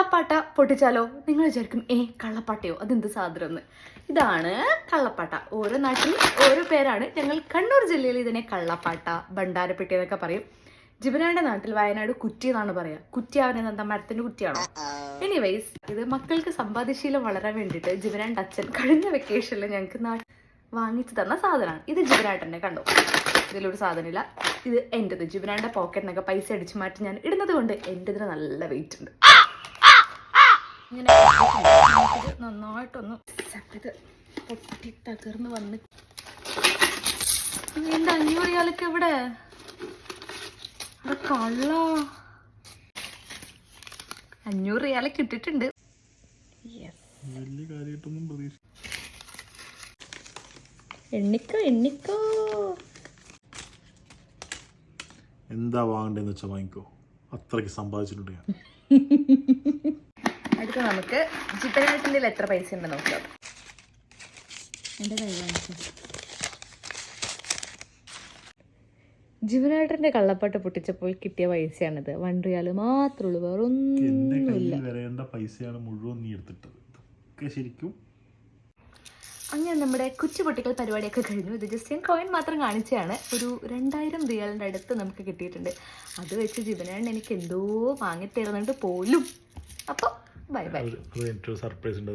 കള്ളപ്പാട്ട പൊട്ടിച്ചാലോ? നിങ്ങൾ വിചാരിക്കും കള്ളപ്പാട്ടയോ അതെന്ത് സാധനം എന്ന്. ഇതാണ് കള്ളപ്പാട്ട. ഓരോ നാട്ടിലും ഓരോ പേരാണ്. ഞങ്ങൾ കണ്ണൂർ ജില്ലയിൽ ഇതിനെ കള്ളപ്പാട്ട, ഭണ്ഡാരപ്പെട്ടി എന്നൊക്കെ പറയും. ജിബനാന്റെ നാട്ടിൽ വയനാട് കുറ്റി എന്നാണ് പറയാ. കുറ്റി അവനെന്ന് എന്താ മരത്തിന്റെ കുറ്റിയാണോ? എനിവൈസ് ഇത് മക്കൾക്ക് സമ്പാദ്യശീലം വളരാൻ വേണ്ടിയിട്ട് ജിബനാന്റെ അച്ഛൻ കഴിഞ്ഞ വെക്കേഷനിൽ ഞങ്ങൾക്ക് വാങ്ങിച്ചു തന്ന സാധനമാണ്. ഇത് ജിബനാട്ടൻ്റെ കണ്ടോ, ഇതിലൊരു സാധനമില്ല. ഇത് എൻ്റെത്. ജിബനാന്റെ പോക്കറ്റിനൊക്കെ പൈസ അടിച്ചു മാറ്റി ഞാൻ ഇടുന്നത് കൊണ്ട് എൻ്റെതിന് നല്ല വെയിറ്റ് ഉണ്ട്. ഇങ്ങനെ നന്നായിട്ടൊന്ന് ഇത് പൊട്ടി തകർന്ന് വന്ന് എന്റെ 500 റിയാലൊക്കെ എവിടെ? കള്ള 500 റിയാലൊക്കെ ഇട്ടിട്ടുണ്ട്. എണ്ണിക്കോ എണ്ണിക്കോ. എന്താ വാങ്ങണ്ടെന്ന് വെച്ചാൽ വാങ്ങിക്കോ, അത്രയ്ക്ക് സമ്പാദിച്ചിട്ടുണ്ട് ഞാൻ. അടുത്ത നമുക്ക് ജിബനാട്ടിൻ്റെ എത്ര പൈസ ഉണ്ടെന്ന് നോക്കാം. എൻ്റെ ജിബനാട്ടൻ്റെ കള്ളപ്പാട്ട് പൊട്ടിച്ചപ്പോൾ കിട്ടിയ പൈസയാണിത്. 1 റിയാൽ മാത്രമേ ഉള്ളൂ, വേറെ ഒന്നുമില്ല. വരേണ്ട പൈസയാണ് മുഴുവൻ നീ എടുത്തിട്ടത്. ഇതൊക്കെ ശരിക്കും അങ്ങനെ നമ്മുടെ കുച്ചുപൊട്ടിക്കൽ പരിപാടിയൊക്കെ കഴിഞ്ഞു. ഇത് ജസ്റ്റ് ഞാൻ കോയിൻ മാത്രം കാണിച്ചതാണ്. ഒരു 2000 റിയാലിൻ്റെ അടുത്ത് നമുക്ക് കിട്ടിയിട്ടുണ്ട്. അത് വെച്ച് ജിബനാണ് എനിക്ക് എന്തോ വാങ്ങിത്തരുന്നുണ്ട് പോലും. അപ്പോൾ ബൈ ബൈ. സർപ്രൈസ് ഉണ്ട്.